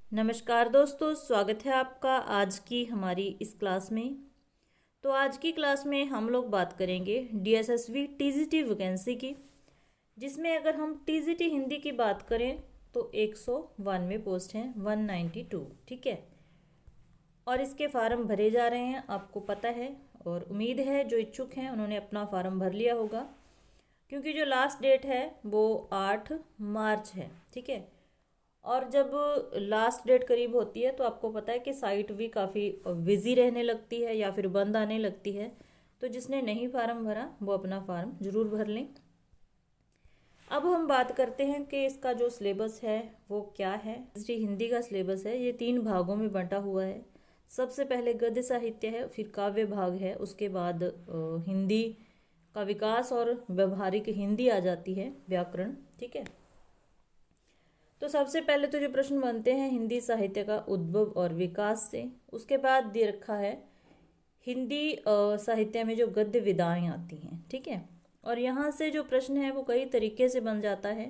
नमस्कार दोस्तों, स्वागत है आपका आज की हमारी इस क्लास में। तो आज की क्लास में हम लोग बात करेंगे डीएसएसबी टीजीटी वैकेंसी की, जिसमें अगर हम टीजीटी हिंदी की बात करें तो 192 पोस्ट हैं, 192। ठीक है, और इसके फार्म भरे जा रहे हैं, आपको पता है। और उम्मीद है जो इच्छुक हैं उन्होंने अपना फार्म भर लिया होगा, क्योंकि जो लास्ट डेट है वो 8 मार्च है। ठीक है, और जब लास्ट डेट करीब होती है तो आपको पता है कि साइट भी काफ़ी बिजी रहने लगती है या फिर बंद आने लगती है। तो जिसने नहीं फार्म भरा वो अपना फार्म ज़रूर भर लें। अब हम बात करते हैं कि इसका जो सिलेबस है वो क्या है। श्री हिंदी का सिलेबस है, ये 3 भागों में बंटा हुआ है। सबसे पहले गद्य साहित्य है, फिर काव्य भाग है, उसके बाद हिंदी का विकास और व्यवहारिक हिंदी आ जाती है, व्याकरण। ठीक है, तो सबसे पहले तो जो प्रश्न बनते हैं हिंदी साहित्य का उद्भव और विकास से, उसके बाद दे रखा है हिंदी साहित्य में जो गद्य विधाएं आती हैं। ठीक है, और यहाँ से जो प्रश्न है वो कई तरीके से बन जाता है।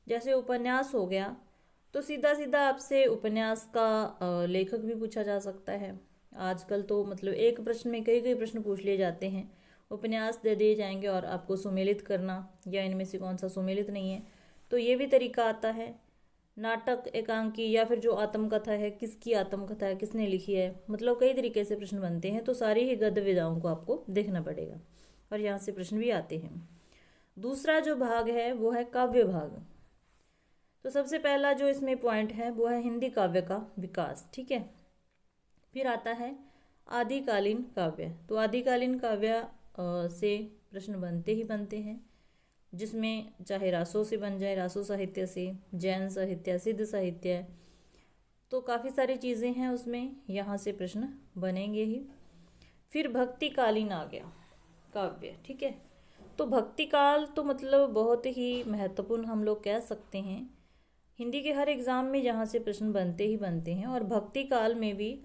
जैसे उपन्यास हो गया तो सीधा सीधा आपसे उपन्यास का लेखक भी पूछा जा सकता है। आजकल तो मतलब एक प्रश्न में कई कई प्रश्न पूछ लिए जाते हैं। उपन्यास दे दिए जाएंगे और आपको सुमेलित करना या इनमें से कौन सा सुमेलित नहीं है, तो ये भी तरीका आता है। नाटक, एकांकी या फिर जो आत्मकथा है, किसकी आत्मकथा है, किसने लिखी है, मतलब कई तरीके से प्रश्न बनते हैं। तो सारी ही गद्य विधाओं को आपको देखना पड़ेगा और यहाँ से प्रश्न भी आते हैं। दूसरा जो भाग है वो है काव्य भाग। तो सबसे पहला जो इसमें पॉइंट है वो है हिंदी काव्य का विकास। ठीक है, फिर आता है आदिकालीन काव्य। तो आदिकालीन काव्य से प्रश्न बनते ही बनते हैं, जिसमें चाहे रासों से बन जाए, रासो साहित्य से, जैन साहित्य, सिद्ध साहित्य, तो काफ़ी सारी चीज़ें हैं उसमें, यहाँ से प्रश्न बनेंगे ही। फिर भक्तिकालीन आ गया काव्य। ठीक है, तो भक्तिकाल तो मतलब बहुत ही महत्वपूर्ण हम लोग कह सकते हैं। हिंदी के हर एग्ज़ाम में यहाँ से प्रश्न बनते ही बनते हैं। और भक्तिकाल में भी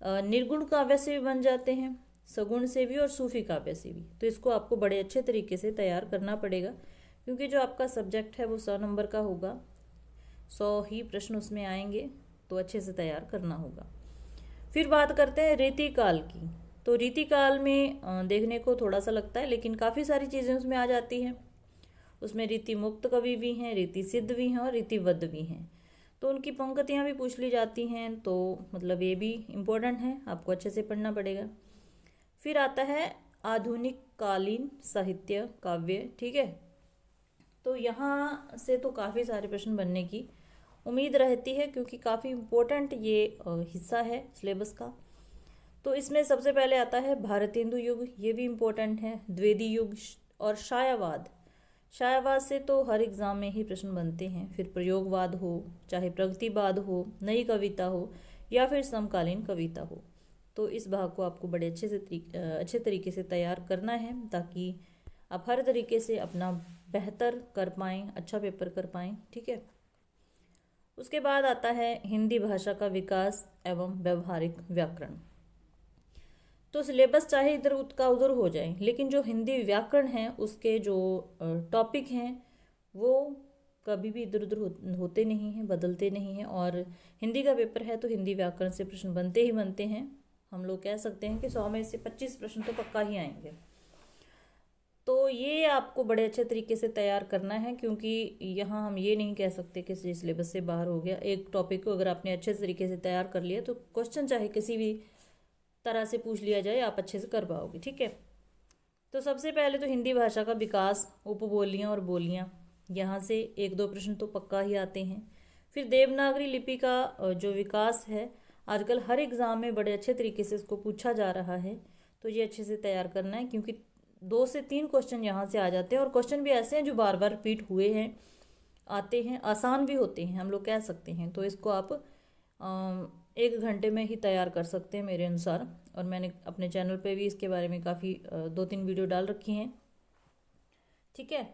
निर्गुण काव्य से भी बन जाते हैं, सगुण से भी और सूफी काव्य से भी। तो इसको आपको बड़े अच्छे तरीके से तैयार करना पड़ेगा, क्योंकि जो आपका सब्जेक्ट है वो 100 नंबर का होगा, 100 ही प्रश्न उसमें आएंगे, तो अच्छे से तैयार करना होगा। फिर बात करते हैं रीतिकाल की। तो रीतिकाल में देखने को थोड़ा सा लगता है, लेकिन काफ़ी सारी चीज़ें उसमें आ जाती हैं। उसमें रीति मुक्त कवि भी हैं, रीति सिद्ध भी हैं और रीतिबद्ध भी हैं। तो उनकी पंक्तियाँ भी पूछ ली जाती हैं, तो मतलब ये भी इम्पोर्टेंट है, आपको अच्छे से पढ़ना पड़ेगा। फिर आता है आधुनिक कालीन साहित्य काव्य। ठीक है, तो यहाँ से तो काफ़ी सारे प्रश्न बनने की उम्मीद रहती है, क्योंकि काफ़ी इम्पोर्टेंट ये हिस्सा है सिलेबस का। तो इसमें सबसे पहले आता है भारतेंदु युग, ये भी इम्पोर्टेंट है। द्विवेदी युग और शायावाद। शायावाद से तो हर एग्ज़ाम में ही प्रश्न बनते हैं। फिर प्रयोगवाद हो, चाहे प्रगतिवाद हो, नई कविता हो या फिर समकालीन कविता हो, तो इस भाग को आपको बड़े अच्छे तरीके से तैयार करना है, ताकि आप हर तरीके से अपना बेहतर कर पाएँ, अच्छा पेपर कर पाएँ। ठीक है, उसके बाद आता है हिंदी भाषा का विकास एवं व्यवहारिक व्याकरण। तो सिलेबस चाहे इधर का उधर हो जाए, लेकिन जो हिंदी व्याकरण है उसके जो टॉपिक हैं वो कभी भी इधर उधर होते नहीं हैं, बदलते नहीं हैं। और हिंदी का पेपर है तो हिंदी व्याकरण से प्रश्न बनते ही बनते हैं। हम लोग कह सकते हैं कि 100 में से 25 प्रश्न तो पक्का ही आएंगे। तो ये आपको बड़े अच्छे तरीके से तैयार करना है, क्योंकि यहाँ हम ये नहीं कह सकते कि सिलेबस से बाहर हो गया। एक टॉपिक को अगर आपने अच्छे तरीके से तैयार कर लिया तो क्वेश्चन चाहे किसी भी तरह से पूछ लिया जाए, आप अच्छे से कर पाओगे। ठीक है, तो सबसे पहले तो हिंदी भाषा का विकास, उपबोलियाँ और बोलियाँ, यहाँ से 1-2 प्रश्न तो पक्का ही आते हैं। फिर देवनागरी लिपि का जो विकास है, आजकल हर एग्ज़ाम में बड़े अच्छे तरीके से इसको पूछा जा रहा है, तो ये अच्छे से तैयार करना है, क्योंकि 2 से 3 क्वेश्चन यहाँ से आ जाते हैं। और क्वेश्चन भी ऐसे हैं जो बार बार रिपीट हुए हैं, आते हैं, आसान भी होते हैं, हम लोग कह सकते हैं। तो इसको आप 1 घंटे में ही तैयार कर सकते हैं मेरे अनुसार। और मैंने अपने चैनल पे भी इसके बारे में काफ़ी 2-3 वीडियो डाल रखी हैं। ठीक है,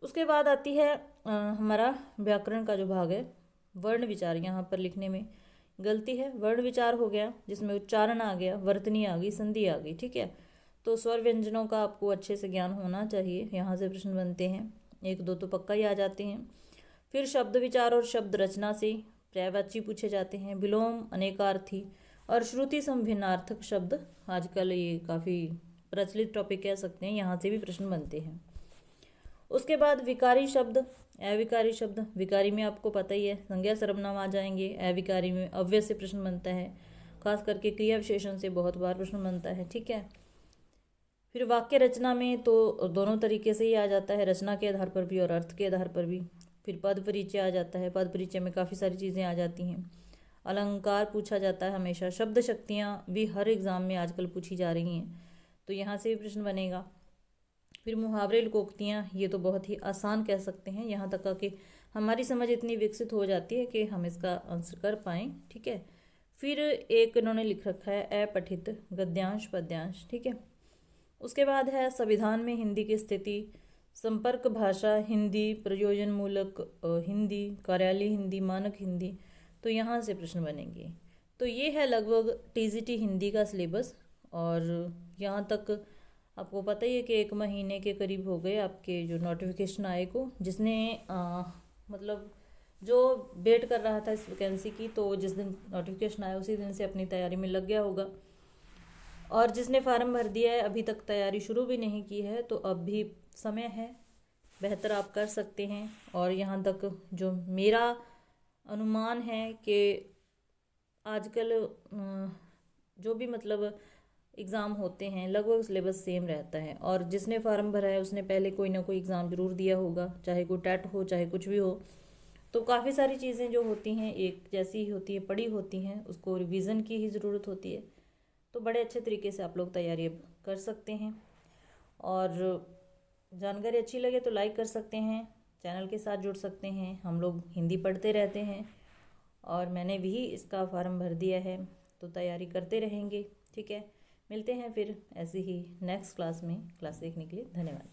उसके बाद आती है हमारा व्याकरण का जो भाग है, वर्ण विचार। यहाँ पर लिखने में गलती है, वर्ण विचार हो गया, जिसमें उच्चारण आ गया, वर्तनी आ गई, संधि आ गई। ठीक है, तो स्वर व्यंजनों का आपको अच्छे से ज्ञान होना चाहिए, यहाँ से प्रश्न बनते हैं, 1-2 तो पक्का ही आ जाते हैं। फिर शब्द विचार और शब्द रचना से पर्यायवाची पूछे जाते हैं, विलोम अनेकार्थी और श्रुति समभिन्नार्थक शब्द आजकल ये काफ़ी प्रचलित टॉपिक कह सकते हैं, यहाँ से भी प्रश्न बनते हैं। उसके बाद विकारी शब्द, अविकारी शब्द। विकारी में आपको पता ही है संज्ञा सर्वनाम आ जाएंगे, अविकारी में अव्यय से प्रश्न बनता है, खास करके क्रिया विशेषण से बहुत बार प्रश्न बनता है, ठीक है। फिर वाक्य रचना में तो दोनों तरीके से ही आ जाता है, रचना के आधार पर भी और अर्थ के आधार पर भी। फिर पद परिचय आ जाता है, पद परिचय में काफ़ी सारी चीज़ें आ जाती हैं। अलंकार पूछा जाता है हमेशा, शब्द शक्तियाँ भी हर एग्ज़ाम में आजकल पूछी जा रही हैं, तो यहाँ से भी प्रश्न बनेगा। फिर मुहावरे लोकोक्तियाँ, ये तो बहुत ही आसान कह सकते हैं, यहाँ तक कि हमारी समझ इतनी विकसित हो जाती है कि हम इसका आंसर कर पाएँ, ठीक है। फिर एक इन्होंने लिख रखा है अपठित गद्यांश पद्यांश, ठीक है। उसके बाद है संविधान में हिंदी की स्थिति, संपर्क भाषा हिंदी, प्रयोजन मूलक हिंदी, कार्यालय हिंदी, मानक हिंदी, तो यहाँ से प्रश्न बनेंगे। तो ये है लगभग टीजीटी हिंदी का सिलेबस, और यहाँ तक आपको पता ही है कि 1 महीने के करीब हो गए आपके जो नोटिफिकेशन आए को, जिसने मतलब जो वेट कर रहा था इस वैकेंसी की, तो जिस दिन नोटिफिकेशन आया उसी दिन से अपनी तैयारी में लग गया होगा, और जिसने फार्म भर दिया है अभी तक तैयारी शुरू भी नहीं की है, तो अब भी समय है, बेहतर आप कर सकते हैं। और यहाँ तक जो मेरा अनुमान है कि आजकल जो भी मतलब एग्ज़ाम होते हैं लगभग सिलेबस सेम रहता है, और जिसने फार्म भरा है उसने पहले कोई ना कोई एग्ज़ाम ज़रूर दिया होगा, चाहे कोई टेट हो चाहे कुछ भी हो, तो काफ़ी सारी चीज़ें जो होती हैं एक जैसी ही होती है, पढ़ी होती हैं, उसको रिवीजन की ही ज़रूरत होती है। तो बड़े अच्छे तरीके से आप लोग तैयारी अब कर सकते हैं, और जानकारी अच्छी लगे तो लाइक कर सकते हैं, चैनल के साथ जुड़ सकते हैं। हम लोग हिंदी पढ़ते रहते हैं, और मैंने भी इसका फार्म भर दिया है, तो तैयारी करते रहेंगे, ठीक है। मिलते हैं फिर ऐसे ही नेक्स्ट क्लास में। क्लास देखने के लिए धन्यवाद।